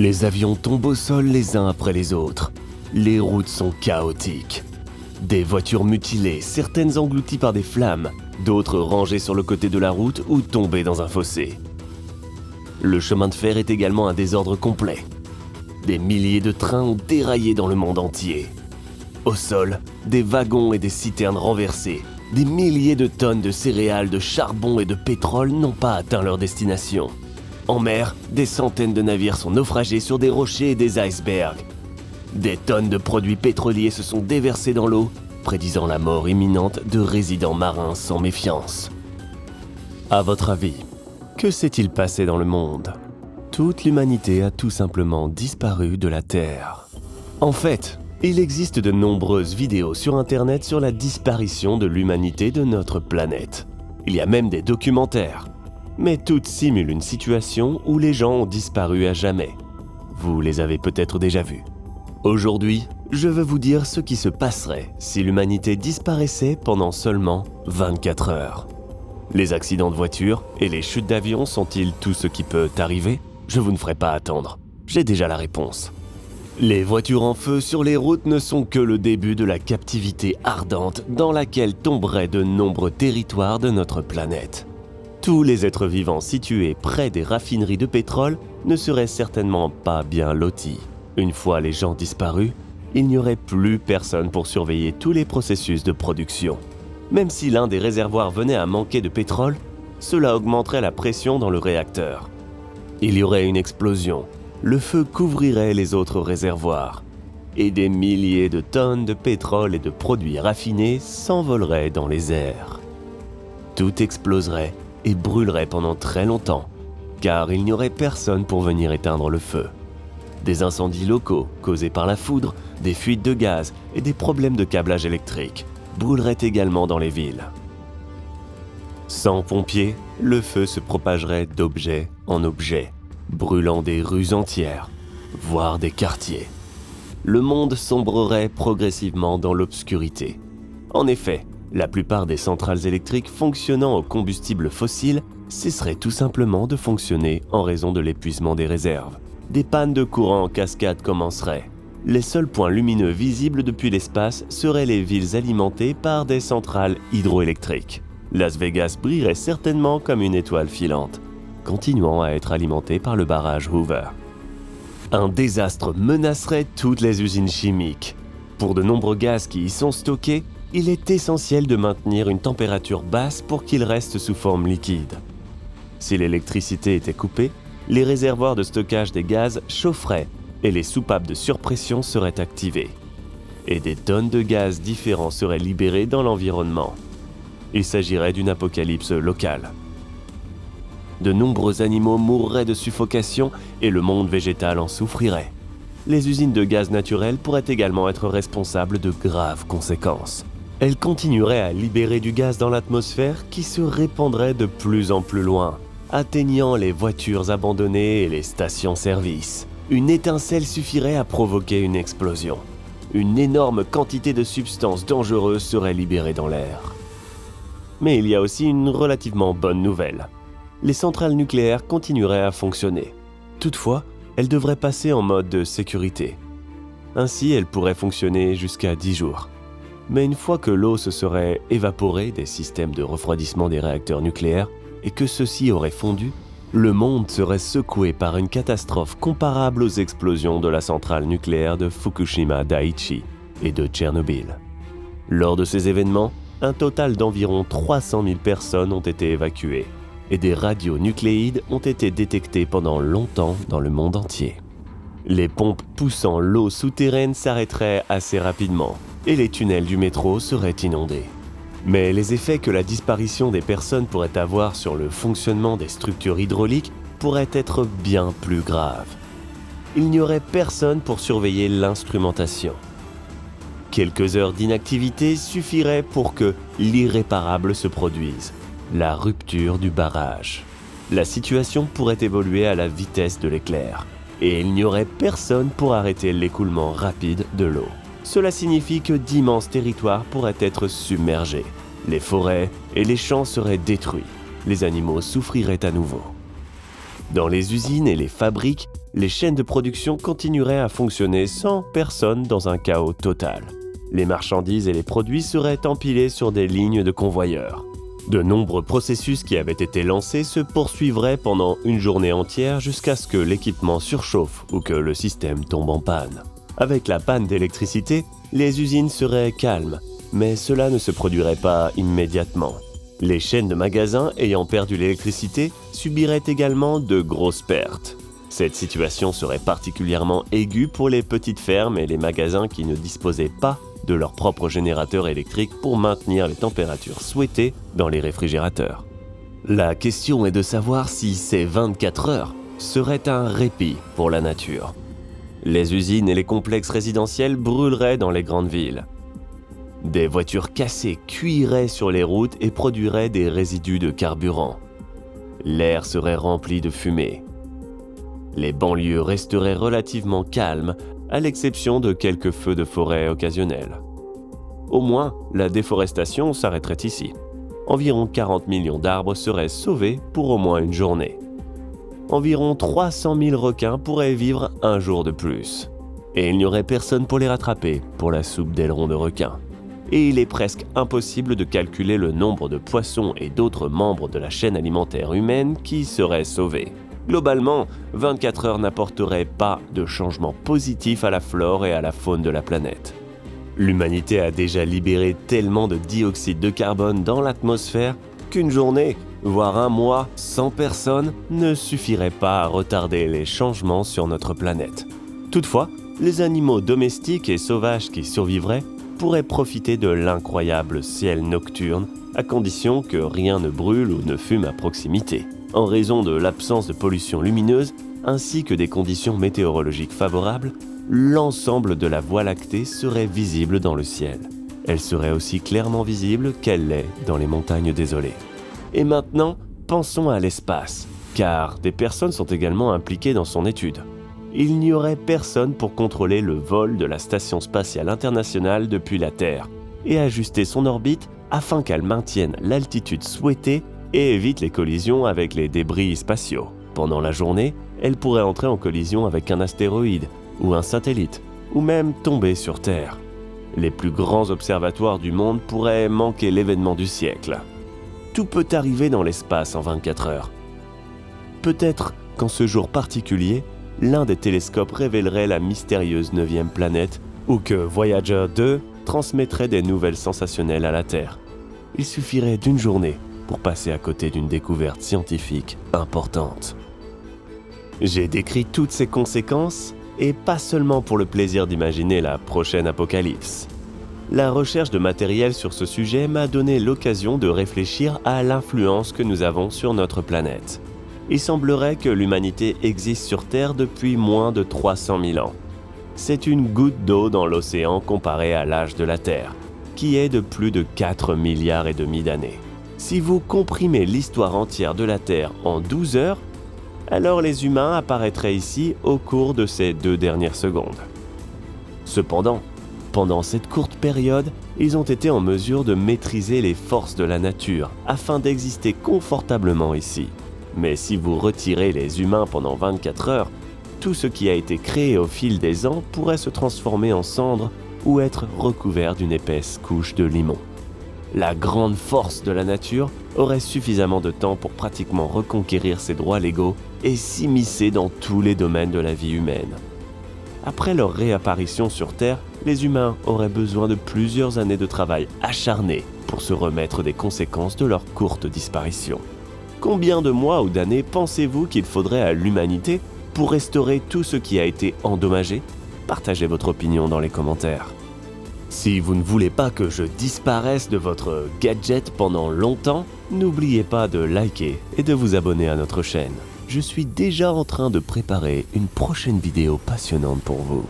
Les avions tombent au sol les uns après les autres. Les routes sont chaotiques. Des voitures mutilées, certaines englouties par des flammes, d'autres rangées sur le côté de la route ou tombées dans un fossé. Le chemin de fer est également un désordre complet. Des milliers de trains ont déraillé dans le monde entier. Au sol, des wagons et des citernes renversées. Des milliers de tonnes de céréales, de charbon et de pétrole n'ont pas atteint leur destination. En mer, des centaines de navires sont naufragés sur des rochers et des icebergs. Des tonnes de produits pétroliers se sont déversés dans l'eau, prédisant la mort imminente de résidents marins sans méfiance. À votre avis, que s'est-il passé dans le monde ? Toute l'humanité a tout simplement disparu de la Terre. En fait, il existe de nombreuses vidéos sur Internet sur la disparition de l'humanité de notre planète. Il y a même des documentaires. Mais toutes simulent une situation où les gens ont disparu à jamais. Vous les avez peut-être déjà vus. Aujourd'hui, je veux vous dire ce qui se passerait si l'humanité disparaissait pendant seulement 24 heures. Les accidents de voiture et les chutes d'avion sont-ils tout ce qui peut arriver ? Je vous ne ferai pas attendre. J'ai déjà la réponse. Les voitures en feu sur les routes ne sont que le début de la captivité ardente dans laquelle tomberaient de nombreux territoires de notre planète. Tous les êtres vivants situés près des raffineries de pétrole ne seraient certainement pas bien lotis. Une fois les gens disparus, il n'y aurait plus personne pour surveiller tous les processus de production. Même si l'un des réservoirs venait à manquer de pétrole, cela augmenterait la pression dans le réacteur. Il y aurait une explosion, le feu couvrirait les autres réservoirs, et des milliers de tonnes de pétrole et de produits raffinés s'envoleraient dans les airs. Tout exploserait et brûlerait pendant très longtemps, car il n'y aurait personne pour venir éteindre le feu. Des incendies locaux causés par la foudre, des fuites de gaz et des problèmes de câblage électrique brûleraient également dans les villes. Sans pompiers, le feu se propagerait d'objet en objet, brûlant des rues entières, voire des quartiers. Le monde sombrerait progressivement dans l'obscurité. En effet, la plupart des centrales électriques fonctionnant au combustible fossile cesseraient tout simplement de fonctionner en raison de l'épuisement des réserves. Des pannes de courant en cascade commenceraient. Les seuls points lumineux visibles depuis l'espace seraient les villes alimentées par des centrales hydroélectriques. Las Vegas brillerait certainement comme une étoile filante, continuant à être alimentée par le barrage Hoover. Un désastre menacerait toutes les usines chimiques. Pour de nombreux gaz qui y sont stockés, il est essentiel de maintenir une température basse pour qu'ils restent sous forme liquide. Si l'électricité était coupée, les réservoirs de stockage des gaz chaufferaient et les soupapes de surpression seraient activées. Et des tonnes de gaz différents seraient libérées dans l'environnement. Il s'agirait d'une apocalypse locale. De nombreux animaux mourraient de suffocation et le monde végétal en souffrirait. Les usines de gaz naturel pourraient également être responsables de graves conséquences. Elles continueraient à libérer du gaz dans l'atmosphère qui se répandrait de plus en plus loin, atteignant les voitures abandonnées et les stations-service. Une étincelle suffirait à provoquer une explosion. Une énorme quantité de substances dangereuses serait libérée dans l'air. Mais il y a aussi une relativement bonne nouvelle. Les centrales nucléaires continueraient à fonctionner. Toutefois, elles devraient passer en mode de sécurité. Ainsi, elles pourraient fonctionner jusqu'à 10 jours. Mais une fois que l'eau se serait évaporée des systèmes de refroidissement des réacteurs nucléaires et que ceux-ci auraient fondu, le monde serait secoué par une catastrophe comparable aux explosions de la centrale nucléaire de Fukushima Daiichi et de Tchernobyl. Lors de ces événements, un total d'environ 300 000 personnes ont été évacuées et des radionucléides ont été détectés pendant longtemps dans le monde entier. Les pompes poussant l'eau souterraine s'arrêteraient assez rapidement et les tunnels du métro seraient inondés. Mais les effets que la disparition des personnes pourrait avoir sur le fonctionnement des structures hydrauliques pourraient être bien plus graves. Il n'y aurait personne pour surveiller l'instrumentation. Quelques heures d'inactivité suffiraient pour que l'irréparable se produise, la rupture du barrage. La situation pourrait évoluer à la vitesse de l'éclair, et il n'y aurait personne pour arrêter l'écoulement rapide de l'eau. Cela signifie que d'immenses territoires pourraient être submergés. Les forêts et les champs seraient détruits. Les animaux souffriraient à nouveau. Dans les usines et les fabriques, les chaînes de production continueraient à fonctionner sans personne dans un chaos total. Les marchandises et les produits seraient empilés sur des lignes de convoyeurs. De nombreux processus qui avaient été lancés se poursuivraient pendant une journée entière jusqu'à ce que l'équipement surchauffe ou que le système tombe en panne. Avec la panne d'électricité, les usines seraient calmes, mais cela ne se produirait pas immédiatement. Les chaînes de magasins ayant perdu l'électricité subiraient également de grosses pertes. Cette situation serait particulièrement aiguë pour les petites fermes et les magasins qui ne disposaient pas de leur propre générateur électrique pour maintenir les températures souhaitées dans les réfrigérateurs. La question est de savoir si ces 24 heures seraient un répit pour la nature. Les usines et les complexes résidentiels brûleraient dans les grandes villes. Des voitures cassées cuiraient sur les routes et produiraient des résidus de carburant. L'air serait rempli de fumée. Les banlieues resteraient relativement calmes, à l'exception de quelques feux de forêt occasionnels. Au moins, la déforestation s'arrêterait ici. Environ 40 millions d'arbres seraient sauvés pour au moins une journée. Environ 300 000 requins pourraient vivre un jour de plus. Et il n'y aurait personne pour les rattraper pour la soupe d'ailerons de requin. Et il est presque impossible de calculer le nombre de poissons et d'autres membres de la chaîne alimentaire humaine qui seraient sauvés. Globalement, 24 heures n'apporteraient pas de changement positif à la flore et à la faune de la planète. L'humanité a déjà libéré tellement de dioxyde de carbone dans l'atmosphère qu'une journée, voire un mois, sans personne ne suffirait pas à retarder les changements sur notre planète. Toutefois, les animaux domestiques et sauvages qui survivraient pourraient profiter de l'incroyable ciel nocturne à condition que rien ne brûle ou ne fume à proximité. En raison de l'absence de pollution lumineuse ainsi que des conditions météorologiques favorables, l'ensemble de la Voie lactée serait visible dans le ciel. Elle serait aussi clairement visible qu'elle l'est dans les montagnes désolées. Et maintenant, pensons à l'espace, car des personnes sont également impliquées dans son étude. Il n'y aurait personne pour contrôler le vol de la Station spatiale internationale depuis la Terre et ajuster son orbite afin qu'elle maintienne l'altitude souhaitée et évite les collisions avec les débris spatiaux. Pendant la journée, elle pourrait entrer en collision avec un astéroïde ou un satellite, ou même tomber sur Terre. Les plus grands observatoires du monde pourraient manquer l'événement du siècle. Tout peut arriver dans l'espace en 24 heures. Peut-être qu'en ce jour particulier, l'un des télescopes révélerait la mystérieuse 9e planète ou que Voyager 2 transmettrait des nouvelles sensationnelles à la Terre. Il suffirait d'une journée pour passer à côté d'une découverte scientifique importante. J'ai décrit toutes ces conséquences, et pas seulement pour le plaisir d'imaginer la prochaine apocalypse. La recherche de matériel sur ce sujet m'a donné l'occasion de réfléchir à l'influence que nous avons sur notre planète. Il semblerait que l'humanité existe sur Terre depuis moins de 300 000 ans. C'est une goutte d'eau dans l'océan comparée à l'âge de la Terre, qui est de plus de 4,5 milliards d'années. Si vous comprimez l'histoire entière de la Terre en 12 heures, alors les humains apparaîtraient ici au cours de ces 2 dernières secondes. Cependant, pendant cette courte période, ils ont été en mesure de maîtriser les forces de la nature afin d'exister confortablement ici. Mais si vous retirez les humains pendant 24 heures, tout ce qui a été créé au fil des ans pourrait se transformer en cendres ou être recouvert d'une épaisse couche de limon. La grande force de la nature aurait suffisamment de temps pour pratiquement reconquérir ses droits légaux et s'immiscer dans tous les domaines de la vie humaine. Après leur réapparition sur Terre, les humains auraient besoin de plusieurs années de travail acharné pour se remettre des conséquences de leur courte disparition. Combien de mois ou d'années pensez-vous qu'il faudrait à l'humanité pour restaurer tout ce qui a été endommagé ? Partagez votre opinion dans les commentaires. Si vous ne voulez pas que je disparaisse de votre gadget pendant longtemps, n'oubliez pas de liker et de vous abonner à notre chaîne. Je suis déjà en train de préparer une prochaine vidéo passionnante pour vous.